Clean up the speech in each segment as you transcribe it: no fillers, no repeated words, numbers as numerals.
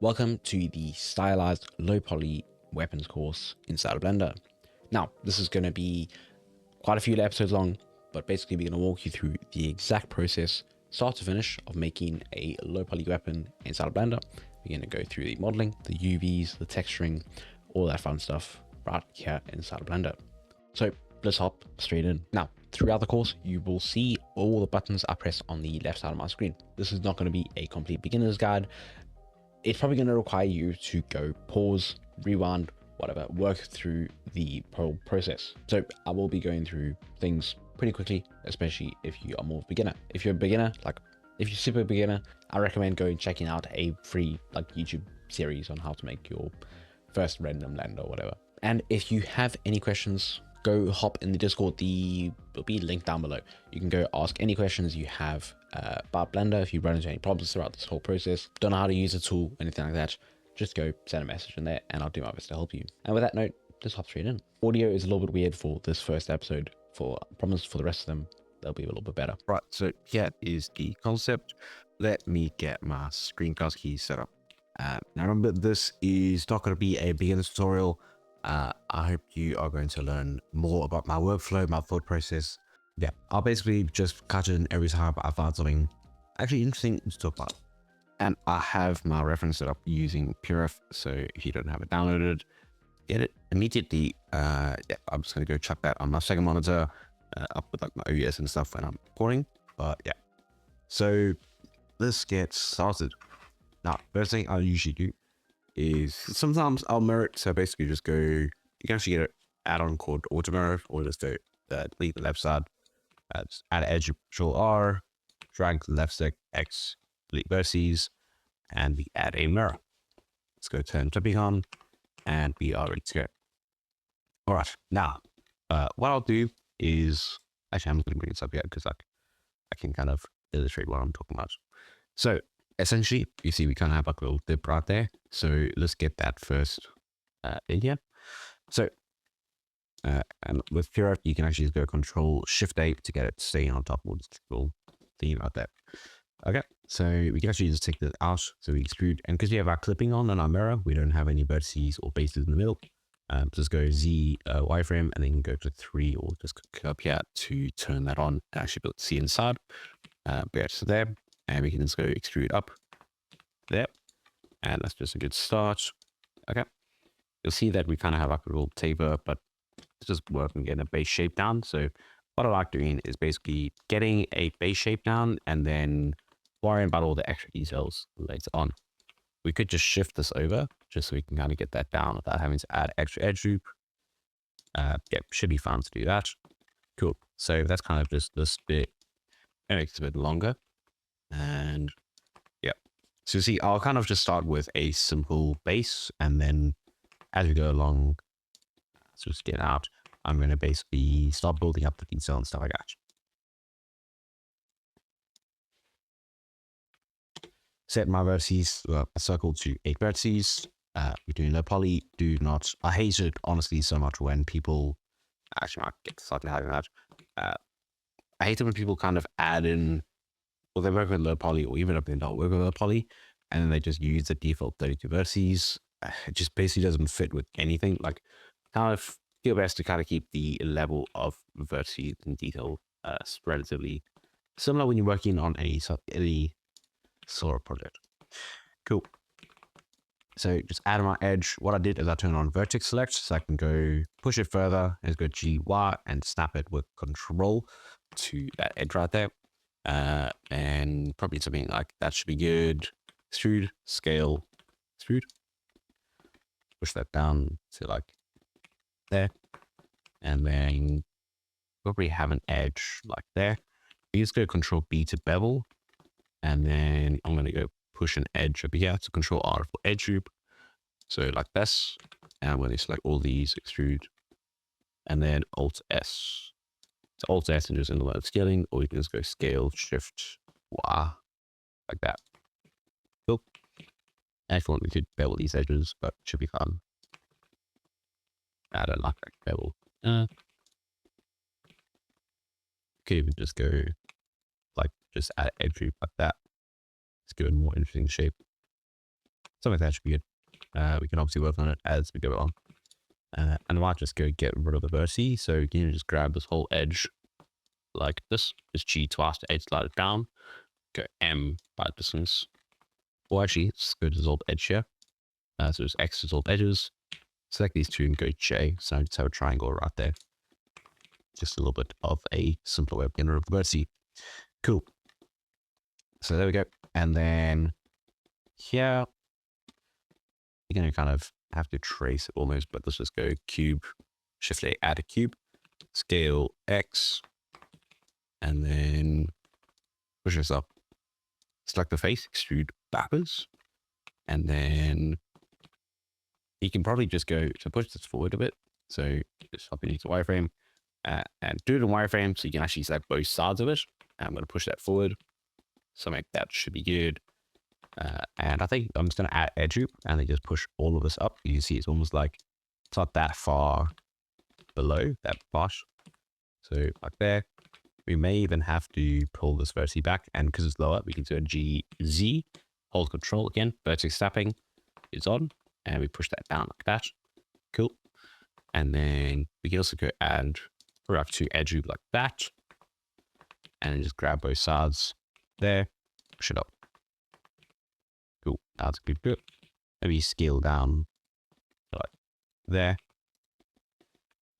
Welcome to the Stylized Low Poly Weapons course inside of Blender. Now, this is going to be quite a few episodes long, but basically we're going to walk you through the exact process, start to finish, of making a low poly weapon inside of Blender. We're going to go through the modeling, the UVs, the texturing, all that fun stuff right here inside of Blender. So let's hop straight in. Now, throughout the course, you will see all the buttons I press on the left side of my screen. This is not going to be a complete beginner's guide. It's probably going to require you to go pause, rewind, whatever, work through the whole process. So I will be going through things pretty quickly, especially if you are more of a beginner. If you're a beginner, like if you're super beginner, I recommend going checking out a free YouTube series on how to make your first random land or whatever. And if you have any questions, go hop in the Discord. Will be linked down below. You can go ask any questions you have about Blender. If you run into any problems throughout this whole process, don't know how to use a tool, anything like that, just go send a message in there and I'll do my best to help you. And with that note, just hop straight in. Audio is a little bit weird for this first episode. I promise for the rest of them, they'll be a little bit better. Right, so here is the concept. Let me get my screencast keys set up. Now remember, this is not going to be a beginner tutorial. I hope you are going to learn more about my workflow, my thought process. Yeah, I'll basically just cut in every time I find something actually interesting to talk about. And I have my reference set up using PureF, so if you don't have it downloaded, get it immediately. Yeah, I'm just going to go chuck that on my second monitor, up with like my OBS and stuff when I'm recording. But yeah, so let's get started. Now, first thing I usually do is sometimes I'll mirror it. So basically just go, you can actually get an add-on called auto mirror, or just go delete the left side, just add edge, Control R, drag the left stick, X, delete vertices, and we add a mirror. Let's go turn tipping on, and we are ready to go. All right, now what I'll do is, actually I'm going to bring this up here because I can kind of illustrate what I'm talking about. So essentially, you see we kind of have like a little dip right there. So let's get that first in here. So, and with PureF, you can actually just go Control Shift A to get it staying on top. We'll just little theme out there. Okay, so we can actually just take this out. So we extrude, and because we have our clipping on and our mirror, we don't have any vertices or bases in the middle. Just go Z wireframe, and then go to 3, or just click up here to turn that on and actually be able to see inside. Yeah, so there, and we can just go extrude up there, and that's just a good start. Okay, you'll see that we kind of have like a little taper, but it's just working getting a base shape down. So what I like doing is basically getting a base shape down and then worrying about all the extra details later on. We could just shift this over just so we can kind of get that down without having to add extra edge loop. Yeah, should be fun to do that. Cool. So that's kind of just this bit. It makes it a bit longer. And yeah, so you see, I'll kind of just start with a simple base, and then as we go along, so just get out, I'm going to basically start building up the detail and stuff like that. Set my vertices, a circle to 8 vertices. We're doing low poly. Do not, I hate it honestly so much when people, actually I get started having that. I hate it when people kind of add in, well, they work with low poly, or even if they don't work with low poly, and then they just use the default 32 vertices. It just basically doesn't fit with anything. Like, kind of do your best to kind of keep the level of vertices and detail relatively similar when you're working on any sort of project. Cool. So just add my edge. What I did is I turned on vertex select, so I can go push it further, and go GY and snap it with Control to that edge right there. And probably something like that should be good. Extrude, scale, extrude. Push that down to like there. And then probably have an edge like there. You just go Control B to bevel. And then I'm going to go push an edge over here to Control R for edge loop. So like this. And I'm going to select all these, extrude. And then Alt S. So Alt S and just in the line scaling, or you can just go scale, shift, Y, like that. Cool. Actually, we could bevel these edges, but it should be fun. I don't like that bevel. Could even just go like just add edge loop like that. Let's give it a more interesting shape. something like that should be good. We can obviously work on it as we go along. And I might just go get rid of the vertice. So you can just grab this whole edge like this. Just G twice to edge slide it down. Go M by distance. Or actually, let's go to dissolve edge here. So there's X dissolve edges. Select these two and go J. So I just have a triangle right there. Just a little bit of a simpler way of getting rid of the vertice. Cool. So there we go. And then here, you're going to kind of have to trace it almost, but let's just go cube, shift A, add a cube, scale X, and then push this up. Select the face, extrude backwards, and then you can probably just go to push this forward a bit. So just hop into the wireframe and do it in wireframe so you can actually select both sides of it. I'm going to push that forward. Something like that should be good. And I think I'm just going to add edge loop and then just push all of this up. You can see it's almost like it's not that far below that part. So like there. We may even have to pull this vertice back, and because it's lower, we can do a GZ, hold control again, vertex snapping is on, and we push that down like that. Cool. And then we can also go and put up to edge loop like that, and then just grab both sides there, push it up. Cool. That's good. Maybe scale down like there.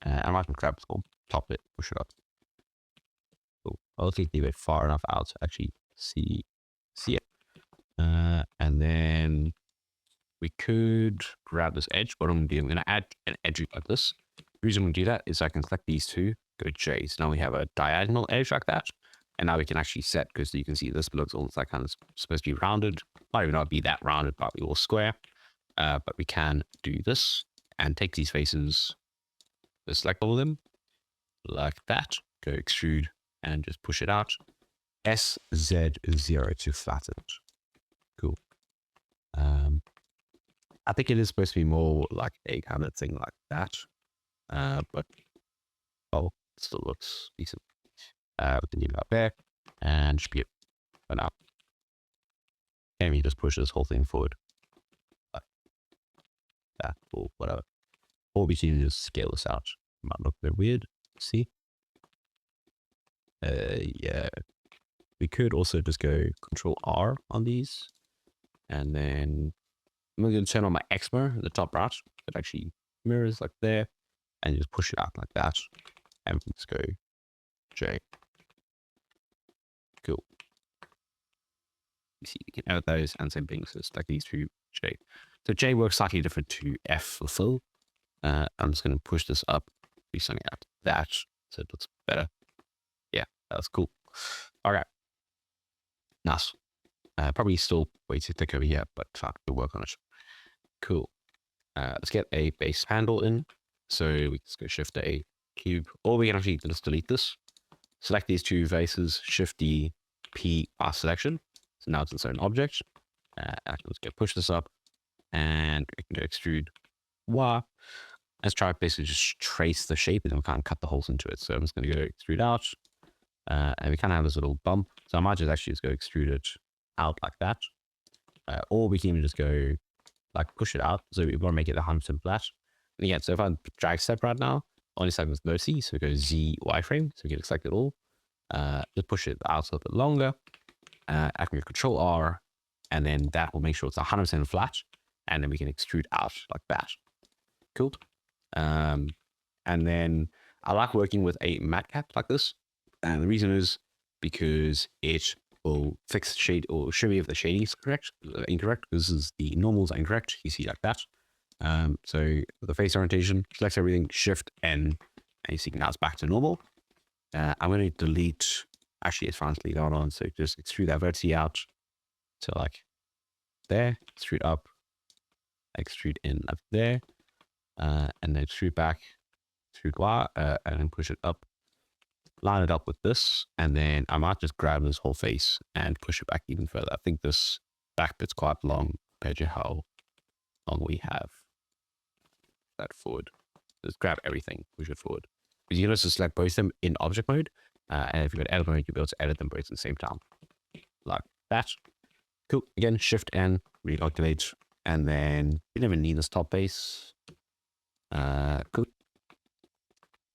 I might grab this whole top it, push it up. Cool. I'll leave it far enough out to actually see it. And then we could grab this edge. What I'm going to do, I'm going to add an edge like this. The reason we do that is I can select these two, go J. So now we have a diagonal edge like that. And now we can actually set, because you can see this looks almost like kind of supposed to be rounded. Might even not be that rounded, probably all square. But we can do this and take these faces, select all of them like that, go extrude, and just push it out. SZ0 to flatten it. Cool. I think it is supposed to be more like a kind of thing like that. But oh, it still looks decent. With the new up there, and should be it for now. And we just push this whole thing forward. Like that or whatever. Or we can just scale this out. Might look a bit weird. See? Yeah. We could also just go Control R on these. And then I'm going to turn on my X mirror in the top right. It actually mirrors like there. And just push it out like that. And we can just go J. Cool. You see, you can edit those and same thing. So it's like these two J. So J works slightly different to F for fill. I'm just going to push this up, do something like that, so it looks better. Yeah, that's cool. All right. Nice. Probably still way too thick over here, but we'll work on it. Cool. Let's get a base handle in. So we just go Shift A, cube, or we can actually just delete this. Select these two faces, Shift D, P, R selection. So now it's its own object. Let's go push this up, and we can go extrude Y. Let's try basically just trace the shape, and then we kind of cut the holes into it. So I'm just going to go extrude out, and we kind of have this little bump. So I might just actually just go extrude it out like that, or we can even just go like push it out. So we want to make it 100% flat. And again, so if I drag step right now, only select this vertice, so we go Z wireframe, so we can select it all. Just push it out a little bit longer. I can go Control R, and then that will make sure it's 100% flat, and then we can extrude out like that. Cool. And then I like working with a matte cap like this, and the reason is because it will fix the shade or show me if the shading is correct, incorrect. This is the normals are incorrect. You see like that. So the face orientation, select everything, Shift N, and you see now it's back to normal. I'm going to delete. Actually, it's fine to leave that on. So just extrude that vertice out to like there, extrude up, extrude in up there, and then extrude back, extrude Y, and then push it up, line it up with this, and then I might just grab this whole face and push it back even further. I think this back bit's quite long compared to how long we have that forward. Just grab everything, push it forward. But you can also select both of them in object mode, and if you go to edit mode, you'll be able to edit them both at the same time, like that. Cool. Again, Shift N, recalculate, And then you never need this top base. Cool.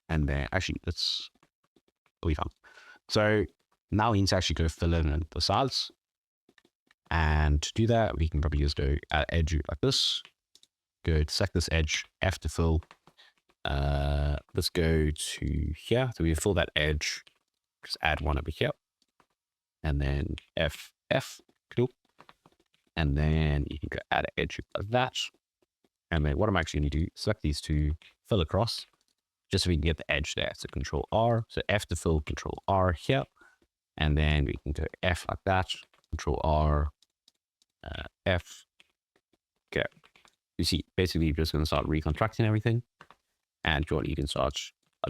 And then actually let's we found. So now we need to actually go fill in the sides. And to do that, we can probably just go add edge like this. Go to select this edge, F to fill. Let's go to here. So we fill that edge. Just add one over here. And then F, F, cool. And then you can go add an edge like that. And then what I'm actually going to do, select these two, fill across, just so we can get the edge there. So Control R, so F to fill, Control R here. And then we can go F like that, Control R, F. Okay. You see, basically you're just going to start reconstructing everything. And you can start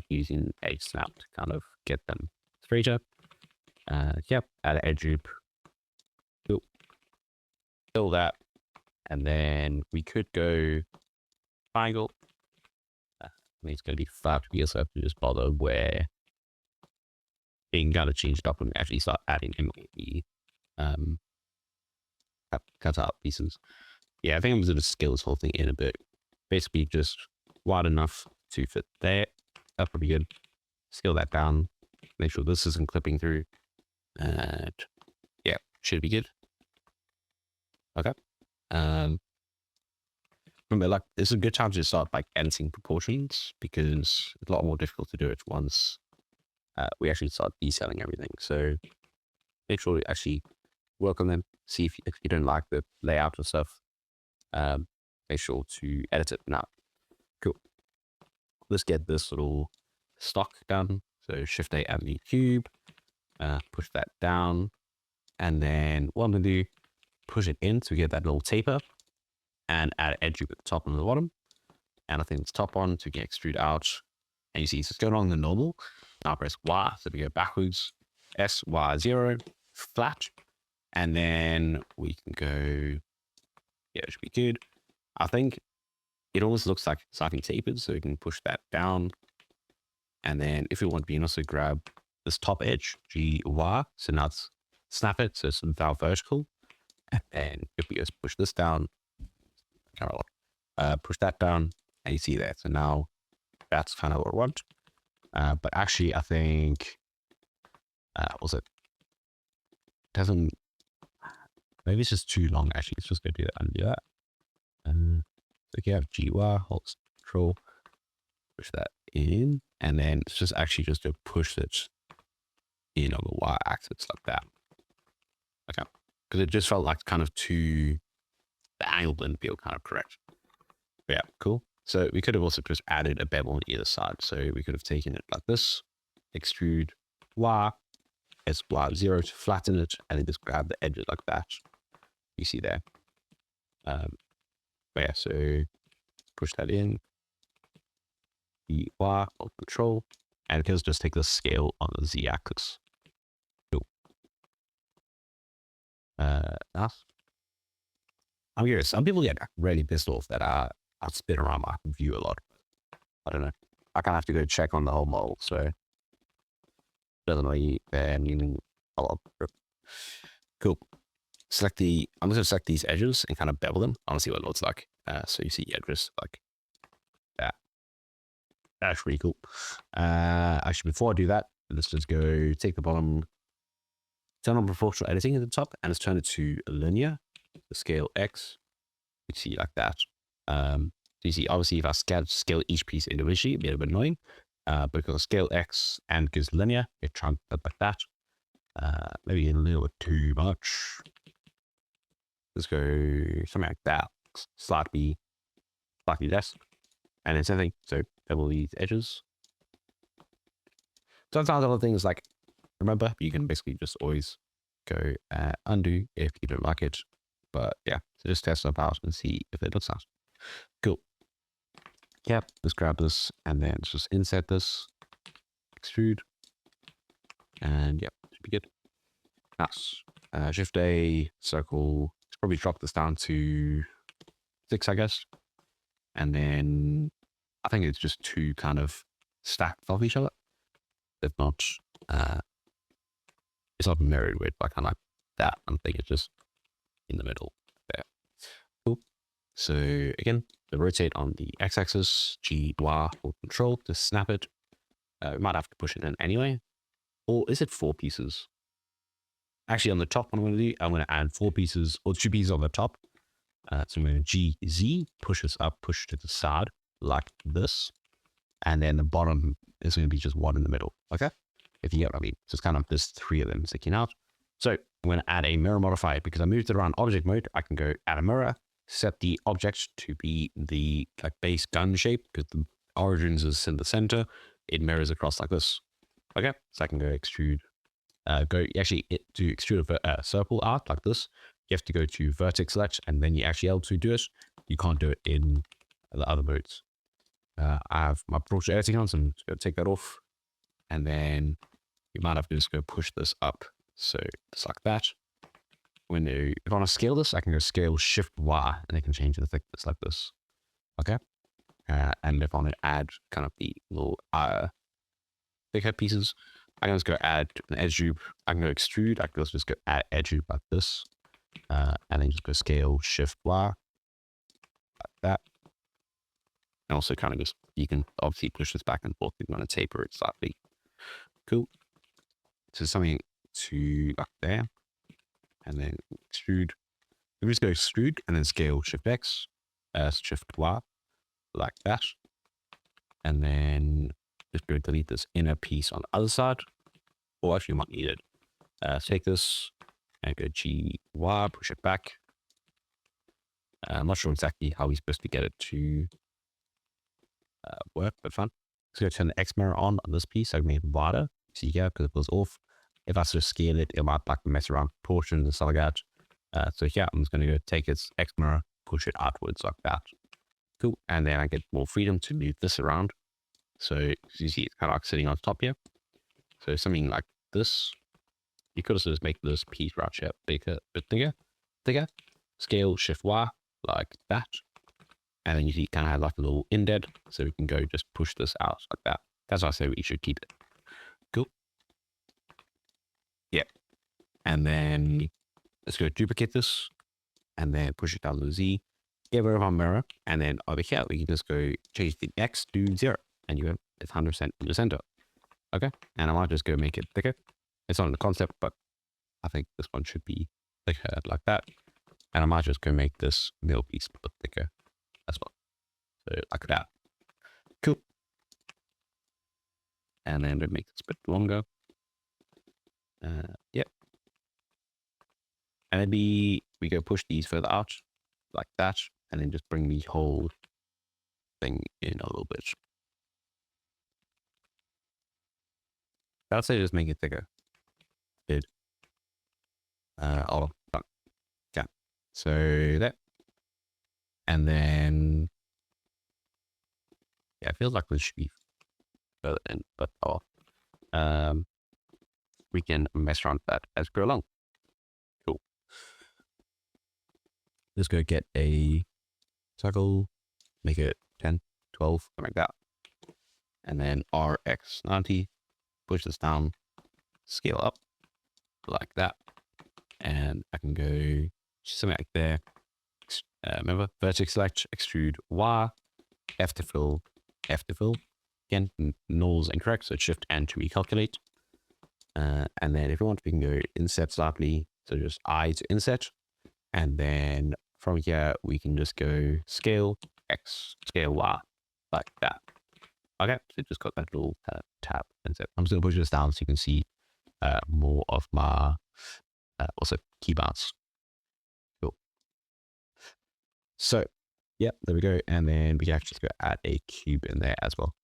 using a snap to kind of get them straighter. Yep, add an edge loop. Cool. Fill that. And then we could go triangle. I mean, it's going to be flat because I have to just bother where you can kind of change it up and actually start adding in the cut out pieces. Yeah, I think I'm going to scale this whole thing in a bit. Basically, just wide enough to fit there. That's pretty good. Scale that down. Make sure this isn't clipping through. And yeah, should be good. Okay. Remember, like, it's a good time to start like editing proportions because it's a lot more difficult to do it once we actually start detailing everything. So make sure you actually work on them. See if you don't like the layout and stuff. Make sure to edit it now. Cool. Let's get this little stock done. So Shift A and the cube. Push that down. And then what I'm going to do, push it in to get that little taper. And add an edge at the top and the bottom. And I think it's top on to get extrude out. And you see it's just going along the normal. Now press Y, so we go backwards. S, Y, 0, flat. And then we can go, yeah, it should be good. I think it almost looks like slightly tapered, so you can push that down. And then if you want, we can also grab this top edge, G, Y. So now it's snap it, so it's now vertical. And then if we just push this down, push that down, and you see that. So now that's kind of what I want. But actually, I think, was it? Doesn't, maybe it's just too long. Actually, let's just go do that and do that. So you have GY, hold Control, push that in, and then it's just actually just to push it in on the Y axis like that. Okay, because it just felt like kind of too, the angle didn't feel kind of correct. But yeah, cool. So we could have also just added a bevel on either side. So we could have taken it like this, extrude Y, SY0 to flatten it, and then just grab the edges like that. You see there. But yeah, so push that in. The Y, hold Control, and it can just take the scale on the Z axis. Cool. Nice. I'm curious. Some people get really pissed off that I spin around my view a lot. I don't know. I kind of have to go check on the whole model, so doesn't really meaning a lot. Cool. Select the. I'm just gonna select these edges and kind of bevel them. I want to see what it looks like. So you see edges like that. That's pretty cool. Actually, before I do that, let's just go take the bottom, turn on proportional editing at the top, and let's turn it to linear. The scale X. You see like that. So you see, obviously, if I scale each piece individually, it'd be a bit annoying. But because scale X and goes linear, it chunks up like that. Maybe a little bit too much. Let's go something like that. Slightly less. And then same thing. So double these edges. Sometimes other things like, remember, you can basically just always go undo if you don't like it. But yeah, so just test it out and see if it looks nice. Cool. Yep, let's grab this and then just insert this, extrude, and yep, should be good. Nice. Shift A, circle. Let's probably drop this down to 6, I guess. And then I think it's just two kind of stacked off each other. If not, it's not mirrored with, but kind of like that. I think it's just in the middle there. Cool. So again, the rotate on the x-axis, G, Y, or control to snap it. We might have to push it in anyway. Or is it 4 pieces? Actually, on the top, what I'm going to do, I'm going to add 4 pieces or 2 pieces on the top. So I'm going to G, Z, push this up, push to the side like this. And then the bottom is going to be just 1 in the middle. Okay? If you get what I mean. So it's kind of this 3 of them sticking out. So I'm going to add a mirror modifier because I moved it around object mode. I can go add a mirror, set the object to be the like base gun shape because the origins is in the center. It mirrors across like this. Okay? So I can go extrude. To extrude a circle out like this, you have to go to vertex select and then you're actually able to do it. You can't do it in the other modes. I have my portrait editing on, so I'm just going to take that off. And then you might have to just go push this up. So just like that. If I want to scale this, I can go scale Shift Y and I can change the thickness like this. Okay. And if I want to add kind of the little thicker pieces, I can just go add an edge loop. I can go extrude. I can also just go add edge loop like this. And then just go scale Shift Y like that. And also kind of just, you can obviously push this back and forth if you want to taper it slightly. Cool. So something to like there. And then extrude. We just go extrude and then scale Shift X, Shift Y, like that. And then just go delete this inner piece on the other side. Or actually you might need it. Take this and go G, Y, push it back. I'm not sure exactly how we're supposed to get it to work, but fun. So turn the X mirror on this piece. So I can make it wider. See here, because it was off. If I sort of scale it, it might like mess around proportions and stuff like that. So yeah, I'm just going to go take its X mirror, push it outwards like that. Cool. And then I get more freedom to move this around. So you see, it's kind of like sitting on top here. So something like this. You could also just make this piece right here bigger, bit bigger. Scale Shift Y like that. And then you see it kind of have like a little indent. So we can go just push this out like that. That's why I say we should keep it. Cool. Yep. And then let's go duplicate this and then push it down to Z. Get rid of our mirror. And then over here, we can just go change the X to 0. And you have it's 100% in the center. Okay. And I might just go make it thicker. It's not in the concept, but I think this one should be thicker like that. And I might just go make this middle piece a bit thicker as well. So like that. Cool. And then we make this a bit longer. Yep. And maybe we go push these further out like that. And then just bring the whole thing in a little bit. I'd say just make it thicker. Good. Yeah. So that. And then yeah, it feels like this should be further in, but we can mess around with that as we go along. Cool. Let's go get a circle, make it 10, 12, something like that. And then RX90, push this down, scale up like that. And I can go something like there. Remember, vertex select, extrude Y, F to fill, F to fill. Again, null's incorrect, so shift N to recalculate. And then if you want, we can go inset slightly, so just I to inset. And then from here, we can just go scale X, scale Y, like that. Okay, so it just got that little tab inset. I'm just going to push this down so you can see more of my also keybounds. Cool. So, yeah, there we go. And then we can actually just go add a cube in there as well.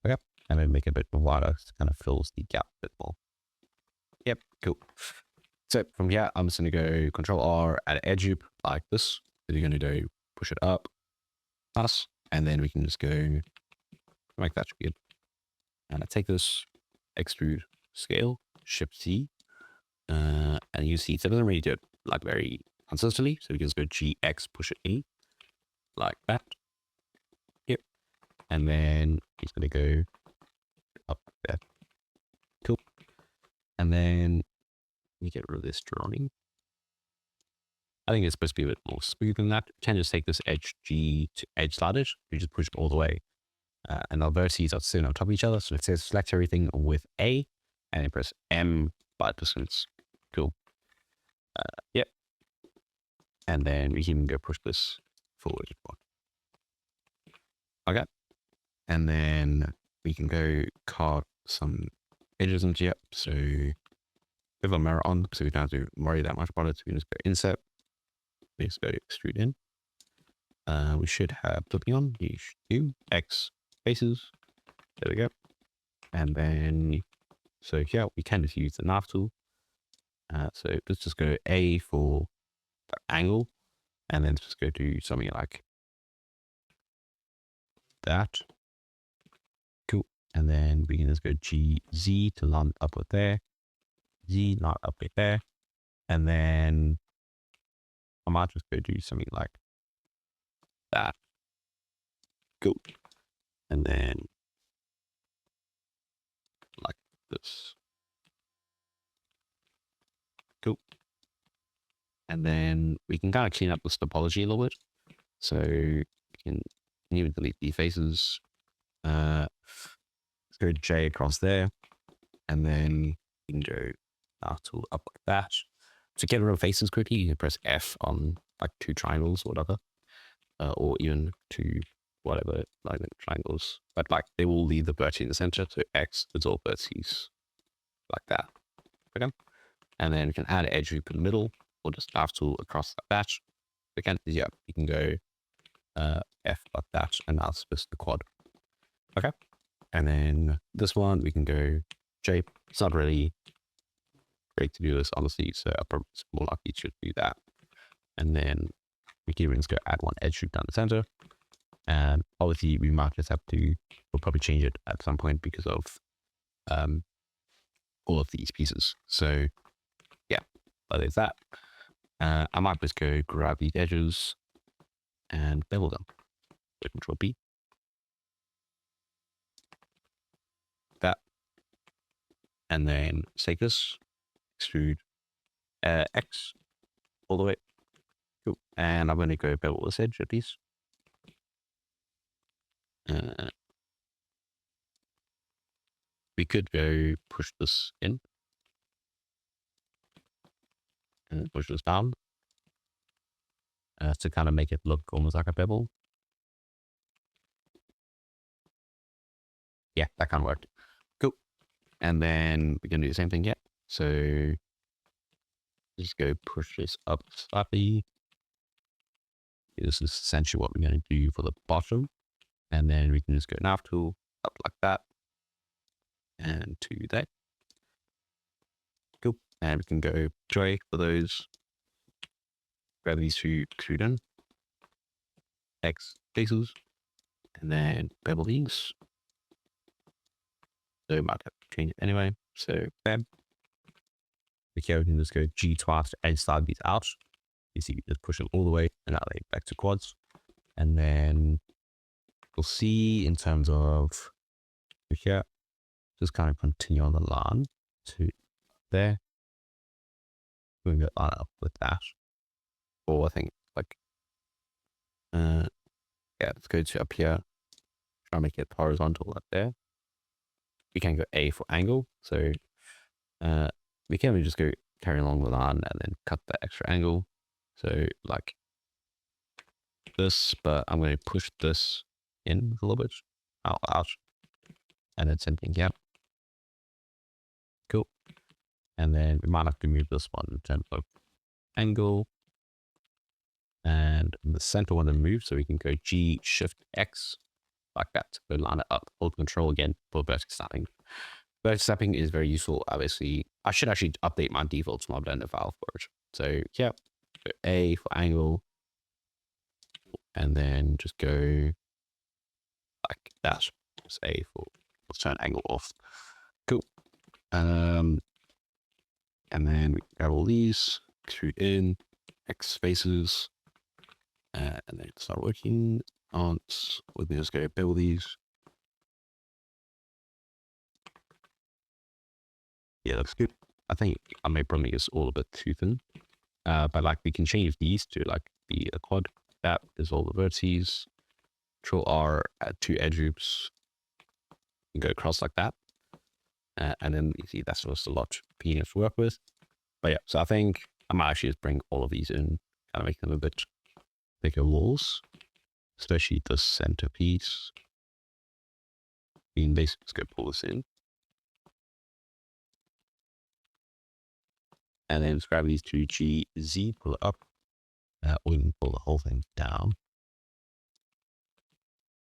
Okay, and then make it a bit wider so it kind of fills the gap a bit more. Yep, cool. So from here, I'm just going to go Control R, add an edge loop like this. So you're going to do push it up, plus, and then we can just go make that good. And I take this, extrude, scale, Shift C, and you see it doesn't really do it like very consistently. So we can just go GX, push it E, like that. Yep. And then it's going to go up there. Cool. And then we get rid of this drawing. I think it's supposed to be a bit more smooth than that. You can just take this edge G to edge slide it. You just push it all the way. And our vertices are sitting on top of each other. So it says select everything with A and then press M by distance. Cool. Yep. And then we can go push this forward. Okay. And then we can go carve some edges into it. So with a mirror on, so we don't have to worry that much about it. So we can just go inset. We just go extrude in. We should have flipping on. U, X, faces. There we go. And then, so here we can just use the nav tool. So let's just go A for the angle. And then just go do something like that. Cool. And then we can just go G, Z to line up with there. Z, line up with there. And then I might just go do something like that. Cool. And then like this. Cool. And then we can kind of clean up this topology a little bit. So we can even delete the faces. Let's go J across there. And then we can go our tool up like that. To get rid of faces quickly, you can press F on like 2 triangles or whatever. Or even 2 whatever, like triangles. But like they will leave the vertex in the center. So X is all vertices like that. Okay. And then we can add an edge loop in the middle, or just half tool across like that. We can, yeah, you can go F like that, and that's just the quad. Okay. And then this one, we can go J. It's not really great to do this, honestly, so it's more likely to do that. And then we can even just go add one edge loop down the center. And obviously, we might just have to, we'll probably change it at some point because of all of these pieces. So yeah, that is that. I might just go grab these edges and bevel them. So Control B. That. And then take this, extrude X all the way. Cool. And I'm going to go bevel this edge at least. We could go push this in and push this down to kind of make it look almost like a bevel. Yeah, that kind of worked. Cool. And then we're going to do the same thing yet. So just go push this up slightly. This is essentially what we're going to do for the bottom. And then we can just go nav tool up like that. And to that. Cool. And we can go J for those. Grab these 2, extrude in. X faces. And then bevel these. So we might have to change it anyway. So bam. Okay, we can just go G twice to edge slide these out. You see, just push them all the way and now they back to quads. And then we'll see in terms of here, just kind of continue on the line to there. We can go line up with that. Or I think like, yeah, let's go to up here. Try and make it horizontal up there. We can go A for angle. So we can just go carry along the line and then cut the extra angle. So like this, but I'm going to push this in a little bit out and then same thing here. Cool. And then we might have to move this one in terms of angle and the center one to move. So we can go G shift X like that to line it up. Hold control again for vertex snapping. Vertex snapping is very useful. Obviously, I should actually update my default small blender file for it. So yeah, so A for angle, and then just go like that. Just A for, let's turn angle off. Cool. And then we grab all these, extrude in, X faces, and then start working on. We can just go build these. Yeah, that's good. I think I may probably is all a bit too thin. But like we can change these to like be a quad. That is all the vertices. Control R, add 2 edge loops, and go across like that. And then you see that's just a lot easier to work with. But yeah, so I think I might actually just bring all of these in, kind of make them a bit bigger walls, especially the centerpiece. We can basically just go pull this in. And then just grab these 2 G, Z, pull it up, or we can pull the whole thing down.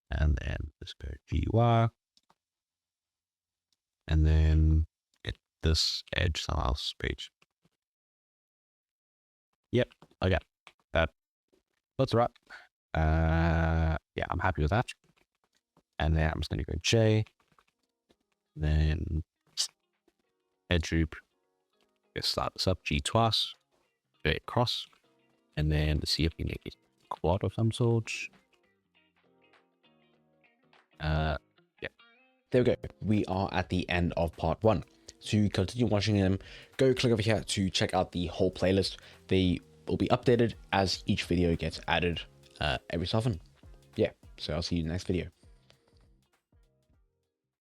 And then just go G, Y. And then get this edge somehow page. Yep, okay. That's right. Yeah, I'm happy with that. And then I'm just going to go J, then edge loop, let's start this up, G twice, J across, and then see if we can make a quad of some sort. Yeah. There we go. We are at the end of part 1. To continue watching them, go click over here to check out the whole playlist. They will be updated as each video gets added every so often. Yeah, so I'll see you in the next video.